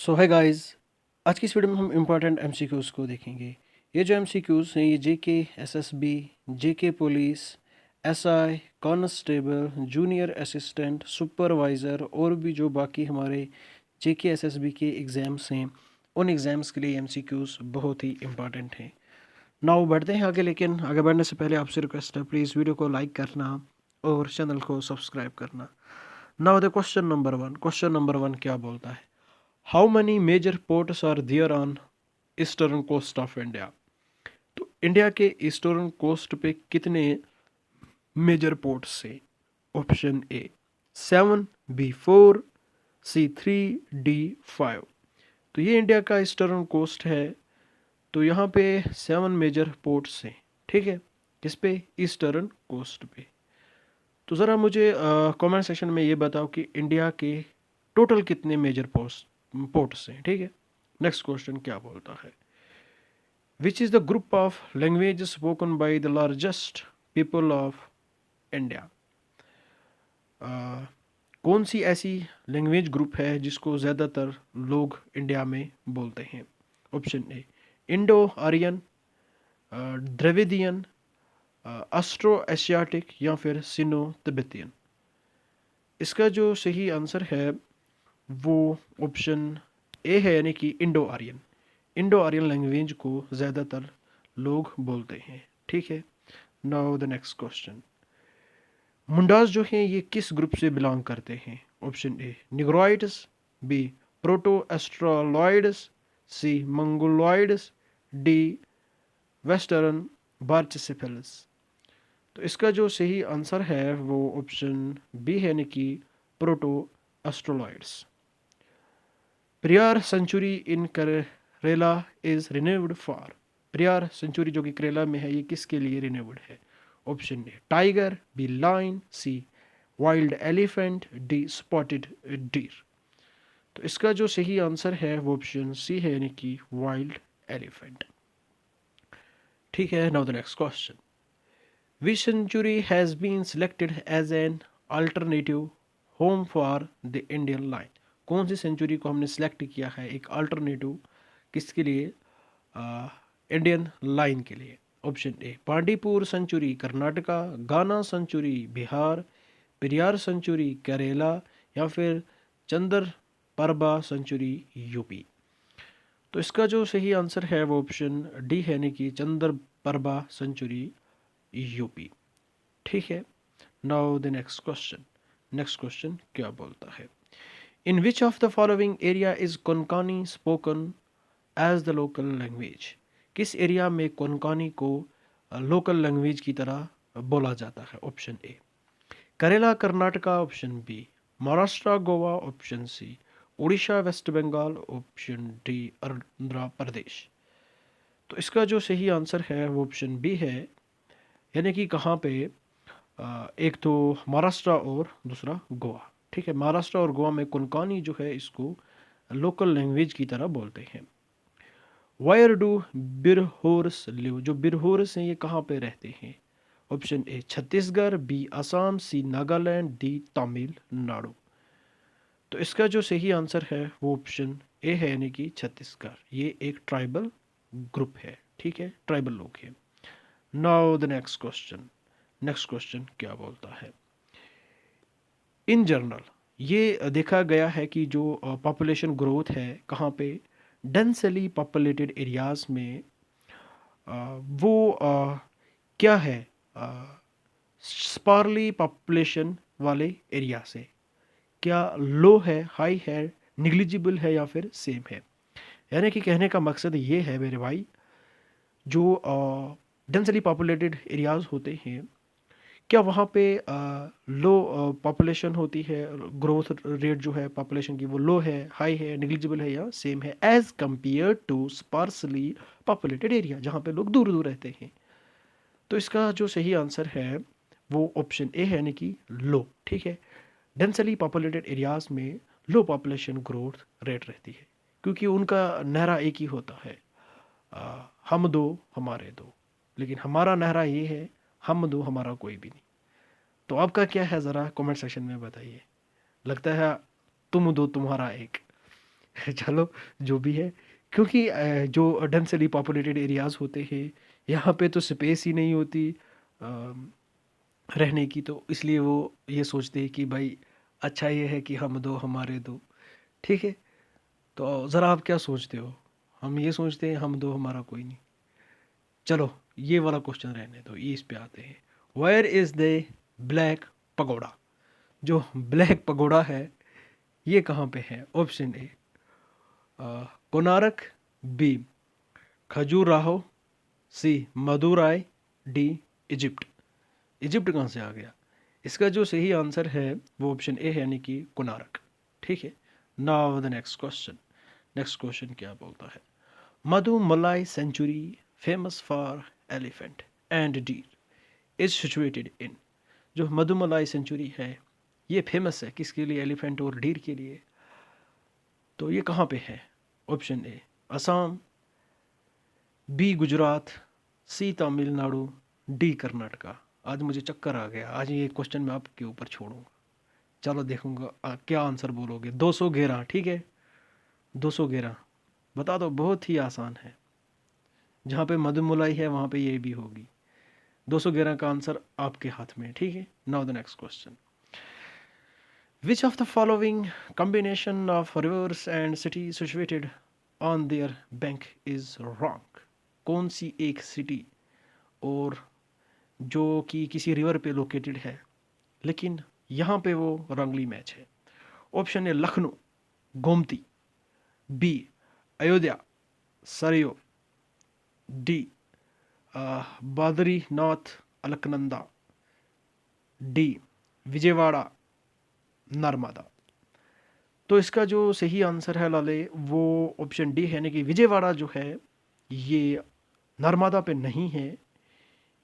सो है गाइस, आज की इस वीडियो में हम इम्पोर्टेंट एमसीक्यूज़ को देखेंगे। ये जो एमसीक्यूज़ हैं ये JK, SSB, JK police, SI, constable, junior assistant, supervisor और भी जो बाकी हमारे जेके एसएसबी के एग्ज़ाम्स हैं उन एग्ज़ाम्स के लिए एमसीक्यूज़ बहुत ही इम्पॉर्टेंट हैं। नाउ बढ़ते हैं आगे, लेकिन आगे बढ़ने से पहले आपसे रिक्वेस्ट है प्लीज़ वीडियो को लाइक करना और चैनल को सब्सक्राइब करना। Now the question number one क्या बोलता है? How many major ports are there on eastern coast of India? तो इंडिया के ईस्टर्न कोस्ट पे कितने मेजर पोर्ट्स से? Option A 7, B 4, C 3, D 5। तो ये इंडिया का ईस्टर्न कोस्ट है, तो यहाँ पे 7 मेजर पोर्ट्स हैं। ठीक है, किस पे? ईस्टर्न कोस्ट पे। तो ज़रा मुझे कमेंट सेक्शन में ये बताओ कि इंडिया के टोटल कितने मेजर पोर्ट्स हैं। ठीक है, नेक्स्ट क्वेश्चन क्या बोलता है? Which is the group of languages spoken by the largest people of India? कौन सी ऐसी लैंग्वेज ग्रुप है जिसको ज़्यादातर लोग इंडिया में बोलते हैं? Option A Indo Aryan, Dravidian, Austro Asiatic या फिर सिनो तिब्बतियन। इसका जो सही आंसर है वो ऑप्शन ए है, यानी कि Indo Aryan. Indo Aryan language को ज़्यादातर लोग बोलते हैं। ठीक है, now the next question. Mundas जो हैं ये किस ग्रुप से बिलोंग करते हैं? Option A negroids, B proto australoids, C mongoloids, D western brachycephalus. तो इसका जो सही आंसर है वो ऑप्शन बी है, यानी कि प्रोटो एस्ट्रोलॉइड्स। प्रियार सेंचुरी इन करेला इज रिन्यूड फॉर? प्रियार सेंचुरी जो कि करेला में है ये किसके लिए रिन्यूड है? Option A tiger, B lion, C wild elephant, D spotted deer. तो इसका जो सही आंसर है वो ऑप्शन सी है, यानी कि वाइल्ड एलिफेंट। ठीक है, now the next question. Which sanctuary has been selected as an alternative home for the Indian lion? कौन सी सेंचुरी को हमने सेलेक्ट किया है एक अल्टरनेटिव किसके लिए? इंडियन लाइन के लिए। ऑप्शन ए पांडीपुर सेंचुरी कर्नाटका, गाना सेंचुरी बिहार, पेरियार सेंचुरी केरला या फिर चंदर परबा सेंचुरी यूपी। तो इसका जो सही आंसर है वो ऑप्शन डी है, यानी कि चंदर परबा सेंचुरी यूपी। ठीक है, नाउ द नेक्स्ट क्वेश्चन क्या बोलता है? In which of the following area is Konkani spoken as the local language? किस एरिया में कोंकणी को लोकल लैंग्वेज की तरह बोला जाता है? Option A Kerala Karnataka, option B Maharashtra Goa, option C Orissa West Bengal, option D Andhra Pradesh. तो इसका जो सही आंसर है वो ऑप्शन बी है, यानी कि कहाँ पे? एक तो महाराष्ट्र और दूसरा गोवा। ठीक है, महाराष्ट्र और गोवा में कोंकणी जो है इसको लोकल लैंग्वेज की तरह बोलते हैं। Where do Birhors live? जो बिरहोर्स हैं ये कहाँ पे रहते हैं? Option A Chhattisgarh, B Assam, C Nagaland, D Tamil Nadu. तो इसका जो सही आंसर है वो ऑप्शन ए है, यानी कि छत्तीसगढ़। ये एक ट्राइबल ग्रुप है। ठीक है, ट्राइबल लोग हैं। नाउ द नेक्स्ट क्वेश्चन क्या बोलता है? इन जनरल ये देखा गया है कि जो पॉपुलेशन ग्रोथ है कहाँ पे? डेंसली पॉपुलेटेड एरियाज में वो क्या है? स्पारली पॉपुलेशन वाले एरिया से क्या लो है, हाई है, निग्लिजिबल है या फिर सेम है? यानी कि कहने का मकसद ये है मेरे भाई, जो डेंसली पॉपुलेटेड एरियाज होते हैं क्या वहाँ पे लो पॉपुलेशन होती है, ग्रोथ रेट जो है पॉपुलेशन की वो लो है, हाई है, निग्लिजिबल है या सेम है as compare to sparsely populated area जहाँ पे लोग दूर दूर रहते हैं? तो इसका जो सही आंसर है वो ऑप्शन ए है, यानी कि लो। ठीक है, डेंसली पॉपुलेटेड एरियाज में लो पॉपुलेशन ग्रोथ रेट रहती है क्योंकि उनका नहरा एक ही होता है, हम दो हमारे दो। लेकिन हमारा नहरा ये है, हम दो हमारा कोई भी नहीं। तो आपका क्या है ज़रा कमेंट सेक्शन में बताइए। लगता है तुम दो तुम्हारा एक। चलो, जो भी है, क्योंकि जो डेंसली पॉपुलेटेड एरियाज़ होते हैं, यहाँ पे तो स्पेस ही नहीं होती रहने की, तो इसलिए वो ये सोचते हैं कि भाई अच्छा ये है कि हम दो हमारे दो। ठीक है, तो ज़रा आप क्या सोचते हो? हम ये सोचते हैं हम दो हमारा कोई नहीं। चलो, ये वाला क्वेश्चन रहने दो, इस पे आते हैं। Where is the black pagoda? जो ब्लैक पगोड़ा है ये कहाँ पे है? Option A Konark, B Khajuraho, C Madurai, D Egypt. Egypt कहाँ से आ गया? इसका जो सही आंसर है वो ऑप्शन ए है, यानी कि कोणार्क। ठीक है, now the next question. Next question क्या बोलता है? Mudumalai sanctuary famous for elephant and deer is situated in. जो मधुमलाई सेंचुरी है ये फेमस है किसके लिए? एलिफेंट और डीर के लिए। तो ये कहाँ पे है? Option A Assam, B Gujarat, C Tamil Nadu, D Karnataka. आज मुझे चक्कर आ गया, आज ये क्वेश्चन मैं आपके ऊपर छोड़ूंगा। चलो देखूंगा क्या आंसर बोलोगे। 211, ठीक है, 211 बता दो, बहुत ही आसान है। जहाँ पे मधुमलाई है वहाँ पे ये भी होगी। 211 का आंसर आपके हाथ में है, ठीक है। Now the next question. Which of the following combination of reverse and city situated on their bank is wrong? कौन सी एक सिटी और जो कि किसी रिवर पे लोकेटेड है लेकिन यहाँ पे वो रंगली मैच है? Option A Lucknow, Gomti, B Ayodhya, Saryu, D Badrinath Alaknanda, D Vijayawada Narmada. तो इसका जो सही आंसर है लाले वो ऑप्शन डी है, यानी कि विजयवाड़ा जो है ये नर्मदा पे नहीं है,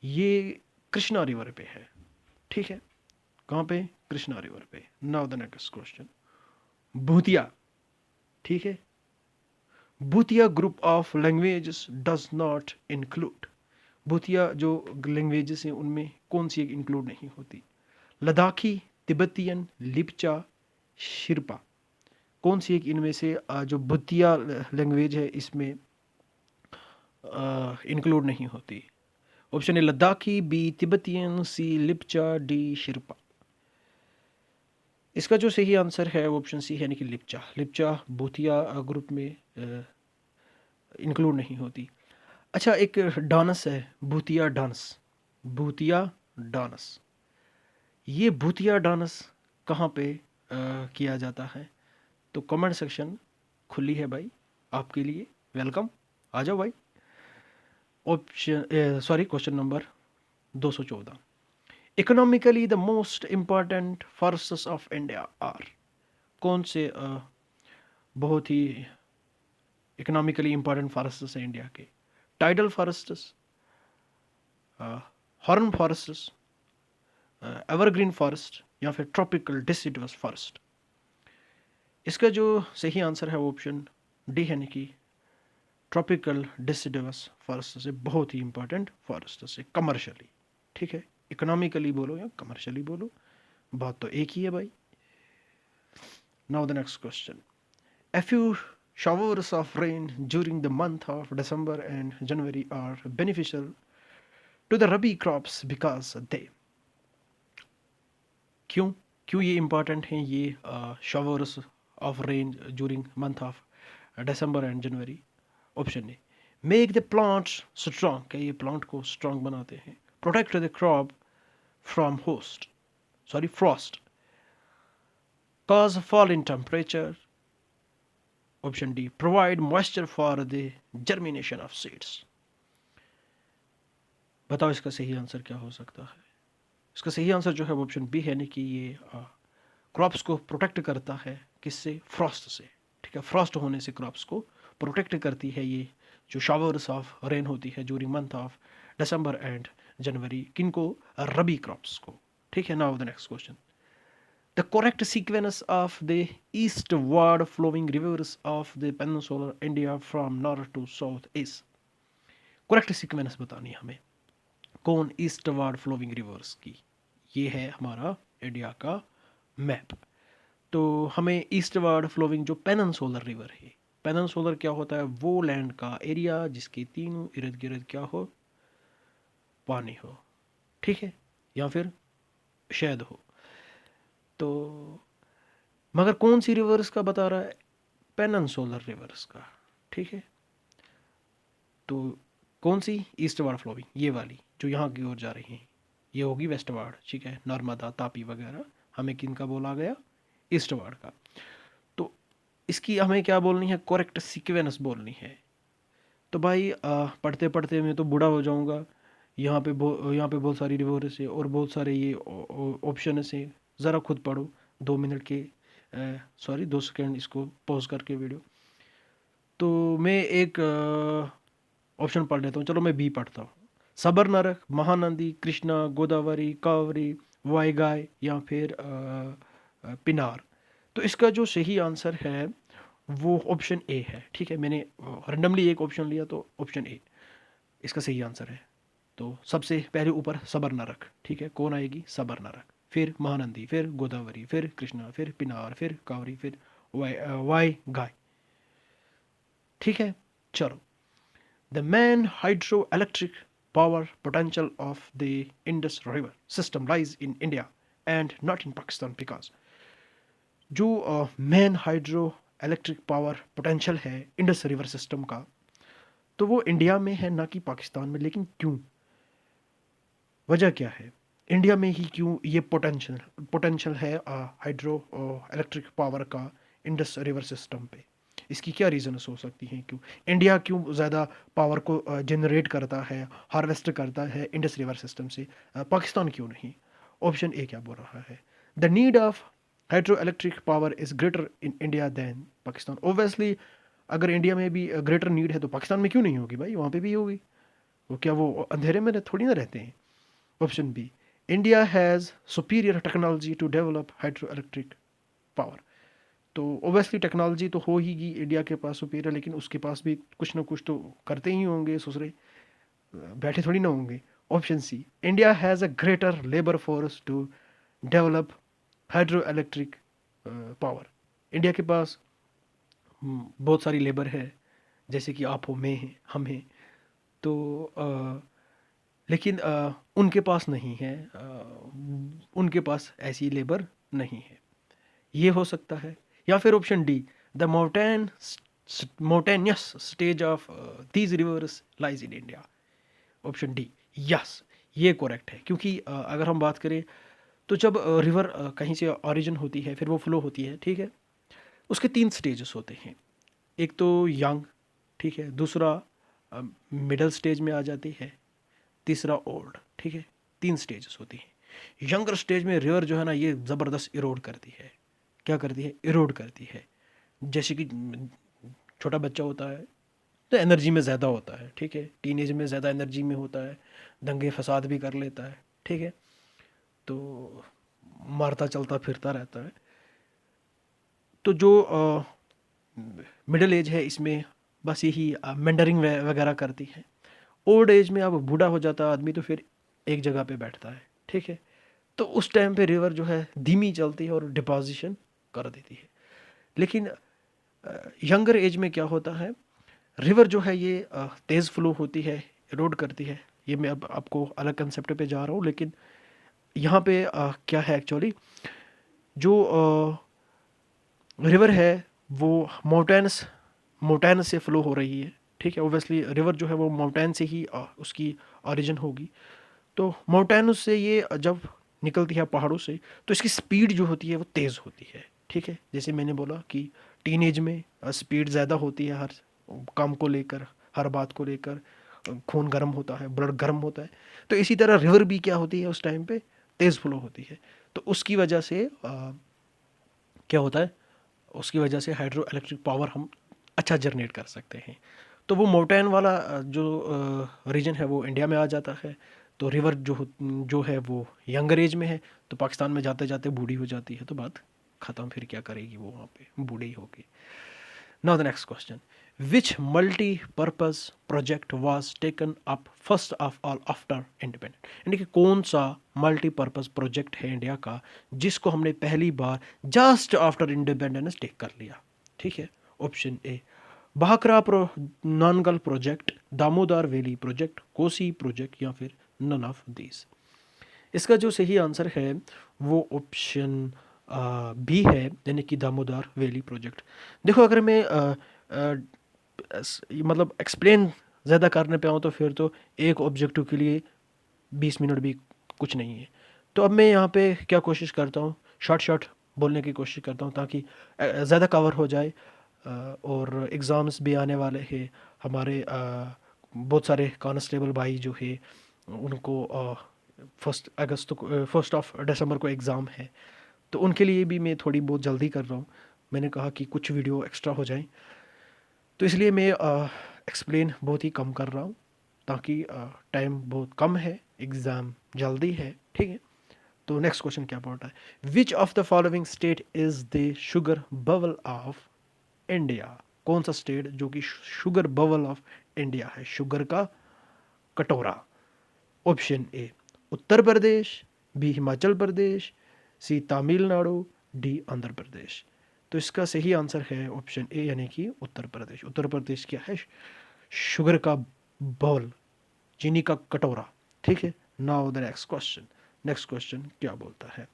ये कृष्णा रिवर पे है। ठीक है, कहाँ पे? कृष्णा रिवर पे। Now the next question. भूतिया, ठीक है, भूतिया group of languages does not include. भूतिया जो लैंग्वेजेस हैं उनमें कौन सी एक इंक्लूड नहीं होती? लद्दाखी, तिब्बतियन, लिपचा, शिरपा। कौन सी एक इनमें से जो भूतिया लैंग्वेज है इसमें इंक्लूड नहीं होती? Option A Ladakhi, B Tibetan, C Lepcha, D Sherpa. इसका जो सही आंसर है वो ऑप्शन सी है, यानी कि लिपचा। लिपचा भूतिया ग्रुप में इंक्लूड नहीं होती। अच्छा, एक डांस है भूतिया डांस, भूतिया डांस। ये भूतिया डांस कहाँ पे किया जाता है? तो कमेंट सेक्शन खुली है भाई आपके लिए, वेलकम, आ जाओ भाई। Option sorry, question number 214। Economically the most important forests of India are. कौन से बहुत ही इकोनॉमिकली इंपॉर्टेंट फॉरेस्ट्स हैं इंडिया के? Tidal forests, thorn forests, evergreen forest, या फिर ट्रॉपिकल डिसिडुअस फॉरेस्ट। इसका जो सही आंसर है वो ऑप्शन डी है, यानी कि ट्रॉपिकल डिसिडुअस फॉरेस्ट से बहुत ही इंपॉर्टेंट फॉरेस्ट से कमर्शियली। ठीक है, इकोनॉमिकली बोलो या कमर्शियली बोलो, बात तो एक ही है भाई। Now the next question. A few showers of rain during the month of December and January are beneficial to the rabi crops because they। क्यों? क्यों ये इम्पॉर्टेंट हैं ये showers of rain during month of December and January? Option A make the plants strong, क्या ये plant को strong बनाते हैं? Protect the crop from Frost, cause fall in temperature। Option D provide moisture for the germination of seeds. बताओ इसका सही answer क्या हो सकता है? इसका सही आंसर जो है वो ऑप्शन बी है, यानी कि ये क्रॉप्स को प्रोटेक्ट करता है, किससे? फ्रॉस्ट से। ठीक है, फ्रॉस्ट होने से क्रॉप्स को प्रोटेक्ट करती है ये जो शावर्स ऑफ रेन होती है during month of December and January. किनको? रबी क्रॉप्स को। ठीक है, now the next question. The correct sequence of the eastward flowing rivers of the peninsular India from north to south is। Correct sequence बतानी हमें, कौन eastward flowing rivers की। ये है हमारा इंडिया का मैप। तो हमें ईस्टवर्ड फ्लोइंग जो पेनिनसुलर रिवर है, पेनिनसुलर क्या होता है, वो लैंड का एरिया जिसके तीनों इर्द गिर्द क्या हो, पानी हो, ठीक है, या फिर शहद हो। तो मगर कौन सी रिवर्स का बता रहा है, पेनिनसुलर रिवर्स का, ठीक है। तो कौन सी, ईस्टवर्ड फ्लोइंग, ये वाली जो यहाँ की ओर जा रही है, ये होगी वेस्टवर्ड, ठीक है, नर्मदा तापी वगैरह, हमें किन का बोला गया, ईस्टवर्ड का। तो इसकी हमें क्या बोलनी है, करेक्ट सीक्वेंस बोलनी है। तो भाई पढ़ते पढ़ते मैं तो बूढ़ा हो जाऊंगा। यहाँ पे बहुत सारी रिवर्स है और बहुत सारे ये ऑप्शन है, ज़रा खुद पढ़ो 2 मिनट के, सॉरी 2 सेकंड इसको पॉज करके वीडियो। तो मैं एक ऑप्शन पढ़ लेता हूँ, चलो मैं बी पढ़ता हूँ। सबरनरक, महानंदी, कृष्णा, गोदावरी, कावरी, वाईगाय या फिर पिनार। तो इसका जो सही आंसर है वो ऑप्शन ए है, ठीक है। मैंने रैंडमली एक ऑप्शन लिया तो ऑप्शन ए इसका सही आंसर है। तो सबसे पहले ऊपर सबरनरक, ठीक है, कौन आएगी, सबरनरक, फिर महानंदी, फिर गोदावरी, फिर कृष्णा, फिर पिनार, फिर कावरी, फिर वाई गाय, ठीक है। चलो, the main hydro electric power potential of the Indus River system lies in India and not in Pakistan because जो main hydro electric power potential है इंडस रिवर सिस्टम का, तो वो इंडिया में है ना कि पाकिस्तान में। लेकिन क्यों, वजह क्या है, इंडिया में ही क्यों ये पोटेंशियल है हाइड्रो इलेक्ट्रिक पावर का इंडस रिवर सिस्टम पे, इसकी क्या रीजंस हो सकती हैं, क्यों इंडिया क्यों ज़्यादा पावर को जनरेट करता है, हार्वेस्ट करता है इंडस रिवर सिस्टम से, पाकिस्तान क्यों नहीं। ऑप्शन ए क्या बोल रहा है, the need of hydro electric power is greater in India than Pakistan. Obviously अगर इंडिया में भी ग्रेटर नीड है तो पाकिस्तान में क्यों नहीं होगी भाई, वहाँ पे भी होगी। वो क्या वो अंधेरे में थोड़ी ना रहते हैं। Option B, India has superior technology to develop hydro electric power. तो ओबियसली टेक्नोलॉजी तो हो ही गई इंडिया के पास सुपीरियर, लेकिन उसके पास भी कुछ ना कुछ तो करते ही होंगे, दूसरे बैठे थोड़ी ना होंगे। Option C, India has a greater labour force to develop hydro electric power. India के पास बहुत सारी लेबर है, जैसे कि आप हो, मैं हैं, हम हैं। तो लेकिन उनके पास नहीं है, उनके पास ऐसी लेबर नहीं है, ये हो सकता है। या फिर option D, the mountainous stage of these rivers lies in India. Option D, yes, ये करेक्ट है। क्योंकि अगर हम बात करें तो जब रिवर कहीं से ऑरिजिन होती है फिर वो फ्लो होती है, ठीक है, उसके 3 स्टेजेस होते हैं। एक तो यंग, ठीक है, दूसरा मिडल स्टेज में आ जाती है, तीसरा ओल्ड, ठीक है, 3 स्टेजेस होती हैं। यंगर स्टेज में रिवर जो है ना ये ज़बरदस्त इरोड करती है, क्या करती है, इरोड करती है। जैसे कि छोटा बच्चा होता है तो एनर्जी में ज़्यादा होता है, ठीक है, टीनेज में ज़्यादा एनर्जी में होता है, दंगे फसाद भी कर लेता है, ठीक है, तो मारता चलता फिरता रहता है। तो जो मिडिल एज है इसमें बस यही मेंडरिंग वगैरह करती है। ओल्ड एज में अब बूढ़ा हो जाता है आदमी तो फिर एक जगह पे बैठता है, ठीक है, तो उस टाइम पे रिवर जो है धीमी चलती है और डिपोजिशन कर देती है। लेकिन यंगर एज में क्या होता है, रिवर जो है ये तेज़ फ्लो होती है, इरोड करती है। ये मैं अब आपको अलग कंसेप्ट पे जा रहा हूँ, लेकिन यहाँ पे क्या है एक्चुअली, जो रिवर है वो माउंटेन से फ्लो हो रही है, ठीक है। ओबियसली रिवर जो है वो माउंटेन से ही उसकी ओरिजिन होगी। तो माउंटेन से ये जब निकलती है पहाड़ों से तो इसकी स्पीड जो होती है वो तेज़ होती है, ठीक है। जैसे मैंने बोला कि टीनेज में स्पीड ज़्यादा होती है, हर काम को लेकर, हर बात को लेकर, खून गर्म होता है, ब्लड गर्म होता है। तो इसी तरह रिवर भी क्या होती है उस टाइम पे, तेज़ फ्लो होती है। तो उसकी वजह से क्या होता है, उसकी वजह से हाइड्रो इलेक्ट्रिक पावर हम अच्छा जनरेट कर सकते हैं। तो वो माउंटेन वाला जो रीजन है वो इंडिया में आ जाता है। तो रिवर जो है वो यंगर एज में है, तो पाकिस्तान में जाते जाते बूढ़ी हो जाती है, तो बात ख़त्म, फिर क्या करेगी वो वहाँ पे, बूढ़ी ही होगी। Now the next question, which multipurpose project was taken up first of all after independent, यानी कि कौन सा मल्टीपर्पज प्रोजेक्ट है इंडिया का जिसको हमने पहली बार जस्ट आफ्टर इंडिपेंडेंस टेक कर लिया। ठीक है, option A Bhakra Nangal project, Damodar valley project, Kosi project, या फिर नन ऑफ दीज। इसका जो सही आंसर है वो ऑप्शन बी है, यानी कि दामोदर वैली प्रोजेक्ट। देखो अगर मैं मतलब एक्सप्लेन ज़्यादा करने पे आऊँ तो फिर तो एक ऑब्जेक्टिव के लिए 20 मिनट भी कुछ नहीं है। तो अब मैं यहाँ पे क्या कोशिश करता हूँ, शॉर्ट शॉर्ट बोलने की कोशिश करता हूँ ताकि ज़्यादा कवर हो जाए। और एग्ज़ाम्स भी आने वाले हैं हमारे, बहुत सारे कांस्टेबल भाई जो है उनको 1 अगस्त को, 1 दिसंबर को एग्ज़ाम है, तो उनके लिए भी मैं थोड़ी बहुत जल्दी कर रहा हूँ। मैंने कहा कि कुछ वीडियो एक्स्ट्रा हो जाए, तो इसलिए मैं एक्सप्लेन बहुत ही कम कर रहा हूँ ताकि टाइम बहुत कम है, एग्ज़ाम जल्दी है। ठीक है, तो नेक्स्ट क्वेश्चन क्या पड़ता है, which of the following state is the sugar bowl of India. कौन सा स्टेट जो कि शुगर बबल ऑफ इंडिया है, शुगर का कटोरा। Option A Uttar Pradesh, B Himachal Pradesh, C Tamil Nadu, D Andhra Pradesh. तो इसका सही आंसर है ऑप्शन ए, यानी कि उत्तर प्रदेश। उत्तर प्रदेश क्या है, शुगर का बाउल, चीनी का कटोरा। ठीक है, now the next question. Next question क्या बोलता है,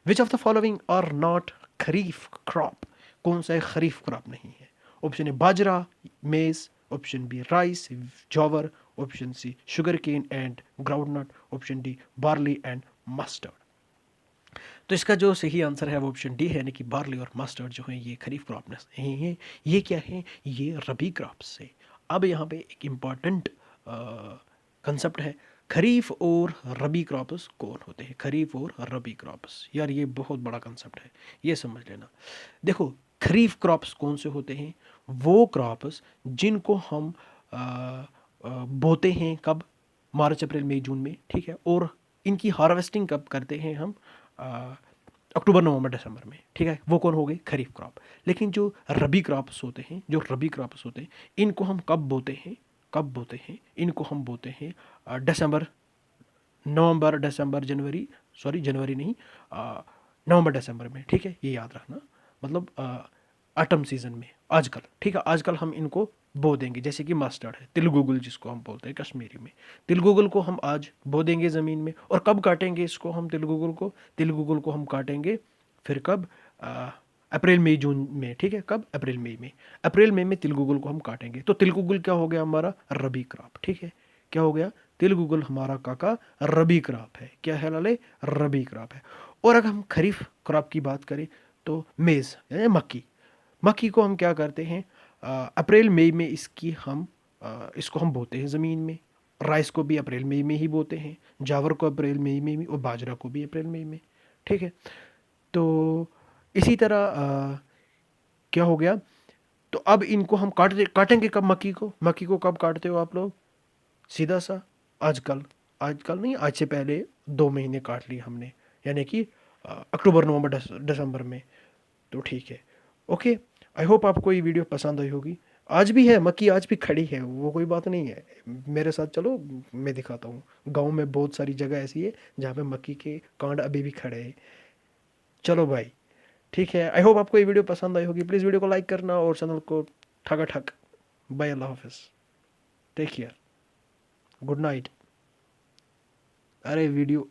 which of the following are not kharif crop. कौन सा खरीफ क्रॉप नहीं है। Option A bajra, maize, option B rice, jowar, option C sugar cane and groundnut, option D barley and mustard. तो इसका जो सही आंसर है वो ऑप्शन डी है, यानी कि बार्ली और मस्टर्ड जो है ये खरीफ क्रॉप नहीं है। ये क्या है, ये रबी क्रॉप्स है। अब यहाँ पे एक इम्पॉर्टेंट कंसेप्ट है, खरीफ और रबी क्रॉप्स कौन होते हैं। खरीफ और रबी क्रॉप्स, यार ये बहुत बड़ा कंसेप्ट है, ये समझ लेना। देखो खरीफ क्रॉप्स कौन से होते हैं, वो क्रॉप्स जिनको हम बोते हैं कब, मार्च अप्रैल मई जून में। ठीक है, और इनकी हार्वेस्टिंग कब करते हैं हम, अक्टूबर नवंबर दिसंबर में। ठीक है, वो कौन हो गए, खरीफ क्रॉप। लेकिन जो रबी क्रॉप्स होते हैं, जो रबी क्रॉप्स होते हैं, इनको हम कब बोते हैं, कब बोते हैं, इनको हम बोते हैं दिसंबर, नवंबर दिसंबर जनवरी, सॉरी जनवरी नहीं, नवंबर दिसंबर में। ठीक है, ये याद रखना, मतलब ऑटम सीजन में आजकल। ठीक है, आजकल हम इनको बो देंगे, जैसे कि मस्टर्ड है, तिल गुगुल जिसको हम बोलते हैं कश्मीरी में। तिल गुगुल को हम आज बो देंगे ज़मीन में, और कब काटेंगे इसको हम, तिल गुगुल को, तिल गुगुल को हम काटेंगे फिर कब, अप्रैल मई जून में। ठीक है, कब, अप्रैल मई में। अप्रैल मई में तिल गुगुल को हम काटेंगे, तो तिल गुगुल क्या हो गया हमारा, रबी क्रॉप। ठीक है, क्या हो गया, तिल गुगुल हमारा काका रबी क्रॉप है। क्या है लाले, रबी क्रॉप है। और अगर हम खरीफ क्रॉप की बात करें तो मेज़ यानी मक्की, मक्की को हम क्या करते हैं, अप्रैल मई में इसकी हम इसको हम बोते हैं ज़मीन में। राइस को भी अप्रैल मई में ही बोते हैं, जावर को अप्रैल मई में, और बाजरा को भी अप्रैल मई में। ठीक है, तो इसी तरह क्या हो गया, तो अब इनको हम काटेंगे कब, मक्की को, मक्की को कब काटते हो आप लोग, सीधा सा आजकल, आजकल नहीं, आज से पहले 2 महीने काट लिए हमने, यानी कि अक्टूबर नवंबर दिसंबर में। तो ठीक है, ओके, आई होप आपको ये वीडियो पसंद आई होगी। आज भी है मक्की, आज भी खड़ी है, वो कोई बात नहीं है। मेरे साथ चलो, मैं दिखाता हूँ। गांव में बहुत सारी जगह ऐसी है जहाँ पे मक्की के कांड अभी भी खड़े हैं। चलो भाई, ठीक है, आई होप आपको ये वीडियो पसंद आई होगी। प्लीज़ वीडियो को लाइक करना और चैनल को ठगा ठग। बाय, अल्लाह हाफिज़, टेक केयर, गुड नाइट। अरे वीडियो